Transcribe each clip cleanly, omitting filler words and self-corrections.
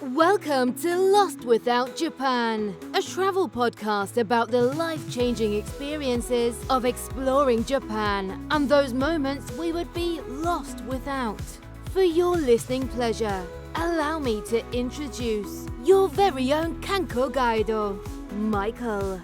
Welcome to Lost Without Japan, a travel podcast about the life-changing experiences of exploring Japan and those moments we would be lost without. For your listening pleasure, allow me to introduce your very own Kanko Guido, Michael.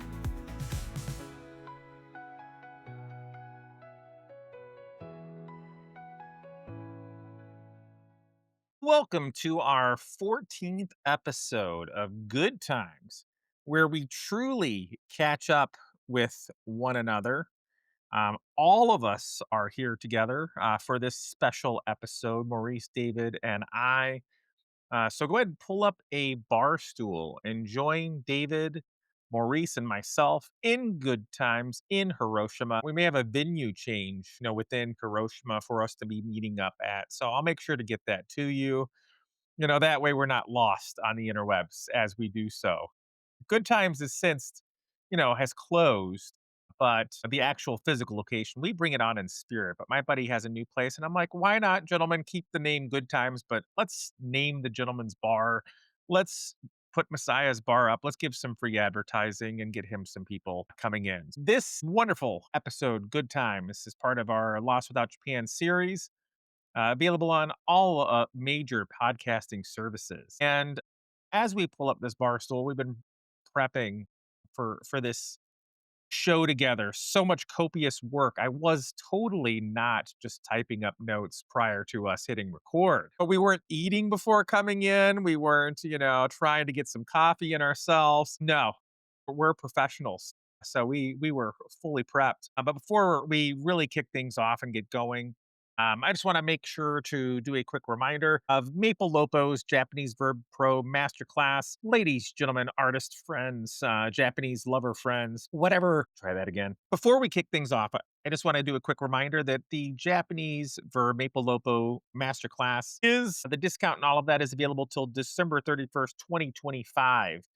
Welcome to our 14th episode of Good Times, where we truly catch up with one another. All of us are here together for this special episode, Maurice, David, and I. So go ahead and pull up a bar stool and join David, Maurice, and myself in Good Times in Hiroshima. We may have a venue change, within Hiroshima for us to be meeting up at. So I'll make sure to get that to you. That way we're not lost on the interwebs as we do so. Good Times has since, has closed, but the actual physical location, we bring it on in spirit. But my buddy has a new place, and I'm like, why not, gentlemen, keep the name Good Times, but let's name the gentleman's bar. Let's put Messiah's bar up. Let's give some free advertising and get him some people coming in. This wonderful episode, Good Times, is part of our Lost Without Japan series available on all major podcasting services. And as we pull up this bar stool, we've been prepping for this show together. So much copious work. I was totally not just typing up notes prior to us hitting record. But we weren't eating before coming in. We weren't, trying to get some coffee in ourselves. No, we're professionals. So we were fully prepped. But before we really kick things off and get going, I just want to make sure to do a quick reminder of Maple Lopo's Japanese Verb Pro Masterclass. Ladies, gentlemen, artist friends, Japanese lover friends, whatever. Try that again. Before we kick things off, I just want to do a quick reminder that the Japanese Verb Maple Lopo Masterclass is the discount and all of that is available till December 31st, 2025.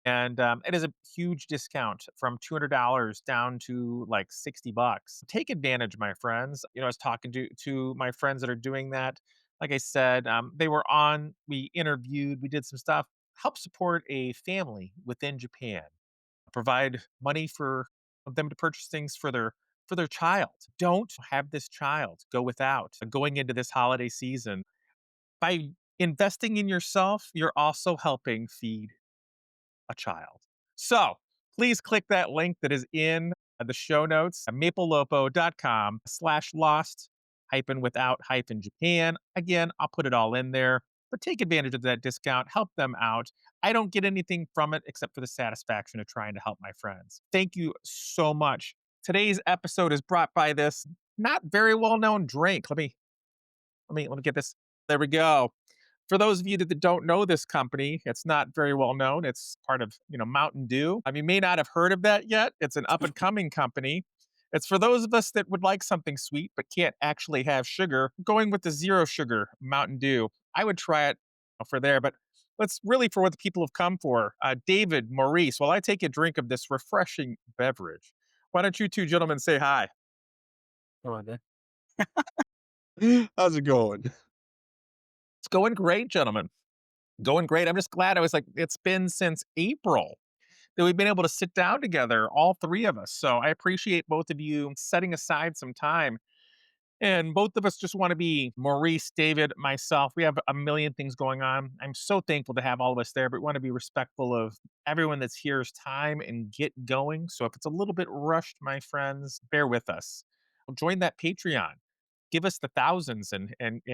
And it is a huge discount from $200 down to like $60. Take advantage, my friends. I was talking to my friends that are doing that. Like I said, they were on, we interviewed, we did some stuff, help support a family within Japan, provide money for them to purchase things for their child. Don't have this child go without going into this holiday season. By investing in yourself, you're also helping feed a child. So please click that link that is in the show notes, maplelopo.com/lost hyphen without hyphen Japan. Again, I'll put it all in there, but take advantage of that discount, help them out. I don't get anything from it except for the satisfaction of trying to help my friends. Thank you so much. Today's episode is brought by this not very well known drink. Let me get this. There we go. For those of you that don't know this company, it's not very well known. It's part of, Mountain Dew. You may not have heard of that yet. It's an up and coming company. It's for those of us that would like something sweet but can't actually have sugar. Going with the zero sugar Mountain Dew. I would try it for there, but let's really for what the people have come for. David, Maurice, while I take a drink of this refreshing beverage, why don't you two gentlemen say hi? Come on, then. How's it going? It's going great, gentlemen. Going great. I'm just glad. I was like, it's been since April that we've been able to sit down together, all three of us. So I appreciate both of you setting aside some time. And both of us just want to be Maurice, David, myself. We have a million things going on. I'm so thankful to have all of us there, but we want to be respectful of everyone that's here's time and get going. So if it's a little bit rushed, my friends, bear with us. Join that Patreon. Give us the thousands and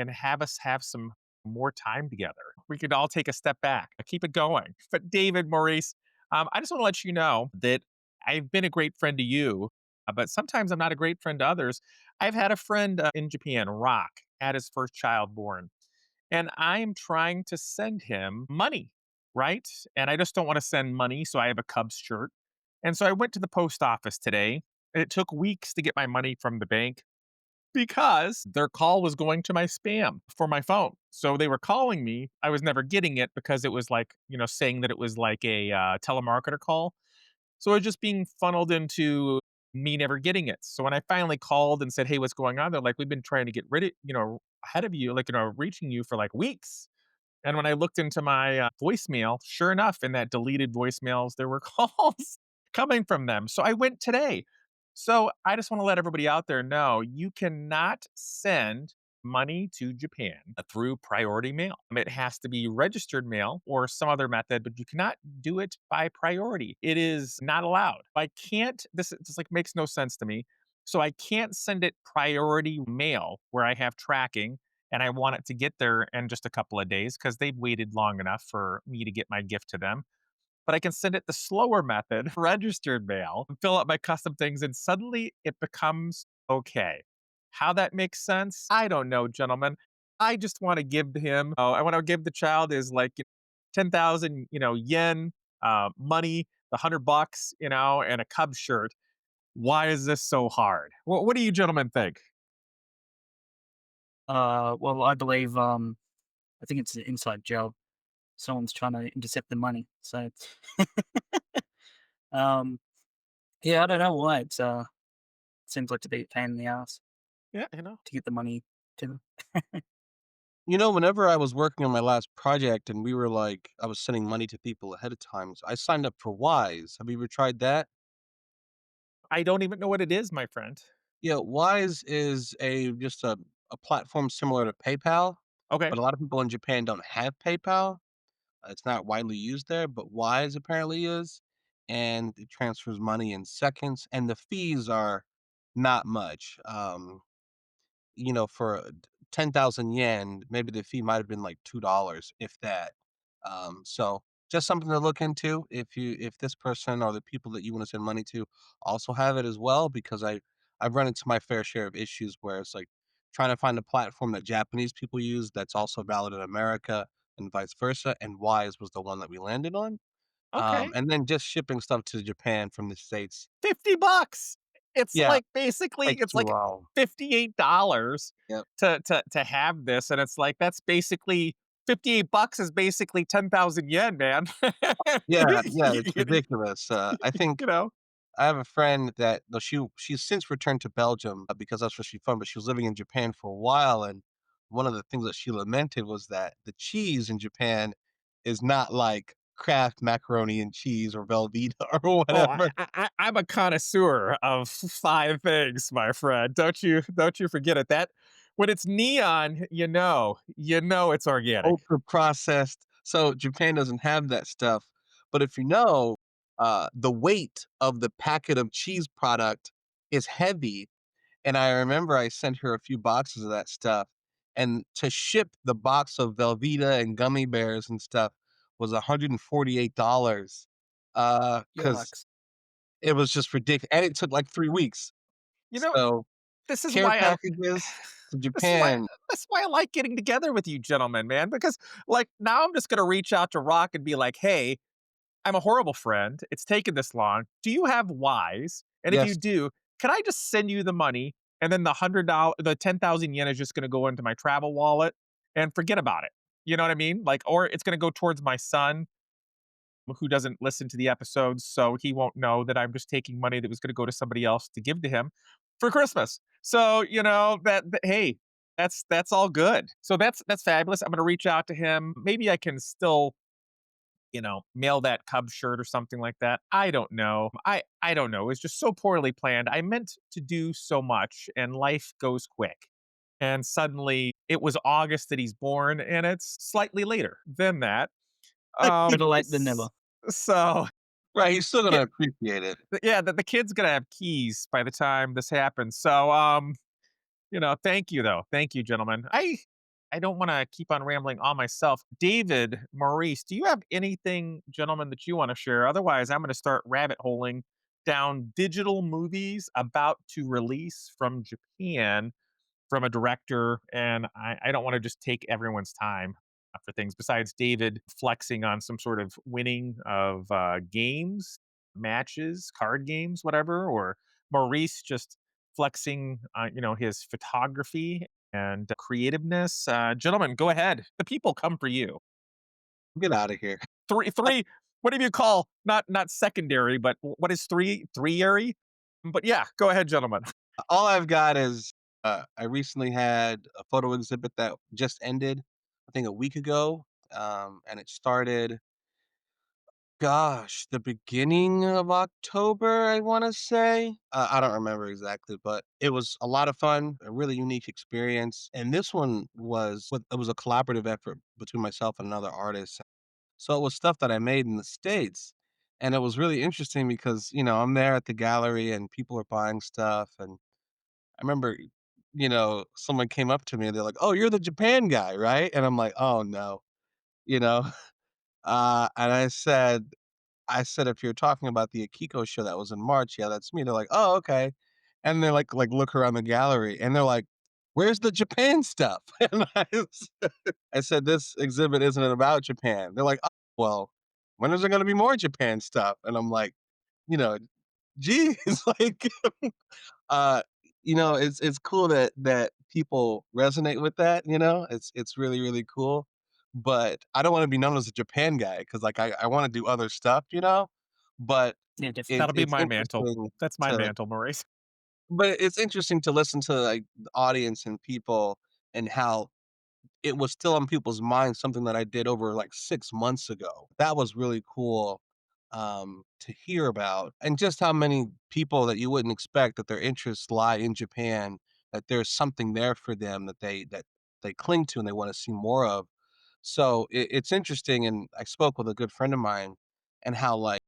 have us have some more time together. We could all take a step back. Keep it going. But David, Maurice, I just want to let you know that I've been a great friend to you, but sometimes I'm not a great friend to others. I've had a friend in Japan, Rock, had his first child born, and I'm trying to send him money, right? And I just don't want to send money, so I have a Cubs shirt. And so I went to the post office today. It took weeks to get my money from the bank because their call was going to my spam for my phone. So they were calling me. I was never getting it because it was like, saying that it was like a telemarketer call. So it was just being funneled into me never getting it. So when I finally called and said, "Hey, what's going on?" They're like, "We've been trying to get rid of, ahead of you, like, reaching you for like weeks." And when I looked into my voicemail, sure enough, in that deleted voicemails, there were calls coming from them. So I went today. So I just want to let everybody out there know you cannot send money to Japan through priority mail. It has to be registered mail or some other method, but you cannot do it by priority. It is not allowed. I can't, this just like makes no sense to me. So I can't send it priority mail where I have tracking and I want it to get there in just a couple of days because they've waited long enough for me to get my gift to them. But I can send it the slower method, registered mail, and fill out my custom things, and suddenly it becomes okay. How that makes sense? I don't know, gentlemen. I just want to give him, oh, I want to give the child is like 10,000, yen, money, the $100, and a Cubs shirt. Why is this so hard? What do you gentlemen think? Well, I believe, I think it's an inside job. Someone's trying to intercept the money. So, um, yeah, I don't know why. Seems like to be a pain in the ass Yeah, to get the money to them. Whenever I was working on my last project and I was sending money to people ahead of time, so I signed up for Wise. Have you ever tried that? I don't even know what it is, my friend. Yeah, Wise is a platform similar to PayPal, Okay. but a lot of people in Japan don't have PayPal. It's not widely used there, but Wise apparently is, and it transfers money in seconds, and the fees are not much. For 10,000 yen, maybe the fee might have been like $2, if that. So just something to look into if this person or the people that you want to send money to also have it as well, because I've run into my fair share of issues where it's like trying to find a platform that Japanese people use that's also valid in America and vice versa. And Wise was the one that we landed on. Okay. And then just shipping stuff to Japan from the States. $50. It's Yeah, like basically takes it's too like long. $58 Yep. to have this, and it's like that's basically $58 is basically 10,000 yen, man. Yeah, yeah, You it's you ridiculous. I think you know? I have a friend that though she's since returned to Belgium because that's where she's from, but she was living in Japan for a while, and one of the things that she lamented was that the cheese in Japan is not like Kraft macaroni and cheese or Velveeta or Oh, whatever. I'm a connoisseur of 5 things, my friend. Don't you forget it. That when it's neon, you know it's organic. Ultra processed. So Japan doesn't have that stuff. But if the weight of the packet of cheese product is heavy. And I remember I sent her a few boxes of that stuff, and to ship the box of Velveeta and gummy bears and stuff was $148, because Yucks. it was just ridiculous, and it took, like, 3 weeks. You know, So, this is care why I packages to This is why Japan. that's why I like getting together with you gentlemen, man, because, like, now I'm just gonna reach out to Rock and be like, "Hey, I'm a horrible friend. It's taken this long. Do you have Wise? And if you Yes. do, can I just send you the money, and then the 10,000 yen is just gonna go into my travel wallet, and forget about it." You know what I mean? Like, or it's gonna go towards my son who doesn't listen to the episodes, so he won't know that I'm just taking money that was going to go to somebody else to give to him for Christmas. So hey, that's all good. So that's fabulous. I'm going to reach out to him. Maybe I can still mail that Cub shirt or something like that. I don't know. I don't know. It's just so poorly planned. I meant to do so much, and life goes quick. And suddenly it was August that he's born, and it's slightly later than that. Better late than never. S so, Right, he's still yeah, gonna appreciate it. yeah, the kid's gonna have keys by the time this happens. So, thank you, though. Thank you, gentlemen. I don't wanna keep on rambling on myself. David, Maurice, do you have anything, gentlemen, that you wanna share? Otherwise, I'm gonna start rabbit holing down digital movies about to release from Japan from a director, and I don't want to just take everyone's time for things. Besides David flexing on some sort of winning of games, matches, card games, whatever, or Maurice just flexing, his photography and creativeness. Gentlemen, go ahead. The people come for you. Get out of here. Three. What do you call not secondary, but what is three-ary? But yeah, go ahead, gentlemen. All I've got is, I recently had a photo exhibit that just ended, I think a week ago, and it started, gosh, the beginning of October, I wanna say? I don't remember exactly, but it was a lot of fun, a really unique experience, and this one was it was a collaborative effort between myself and another artist. So it was stuff that I made in the States, and it was really interesting because, I'm there at the gallery and people are buying stuff, and I remember, someone came up to me and they're like, "Oh, you're the Japan guy, right?" And I'm like, "Oh, no," you know? And I said, "If you're talking about the Akiko show that was in March, yeah, that's me." They're like, "Oh, okay." And they're like look around the gallery and they're like, "Where's the Japan stuff?" And I said, "This exhibit isn't about Japan." They're like, "Oh, well, when is there gonna be more Japan stuff?" And I'm like, you know, geez, like, uh, it's cool that people resonate with that, It's really, really cool. But I don't wanna be known as a Japan guy because like, I wanna do other stuff, But Yeah, definitely. it That'll be it's my mantle. interesting That's my to mantle, Maurice. but it's interesting to listen to, like, the audience and people and how it was still on people's minds, something that I did over, like, 6 months ago. That was really cool, to hear about, and just how many people that you wouldn't expect that their interests lie in Japan, that there's something there for them that they cling to and they wanna see more of. So it's interesting, and I spoke with a good friend of mine and how, like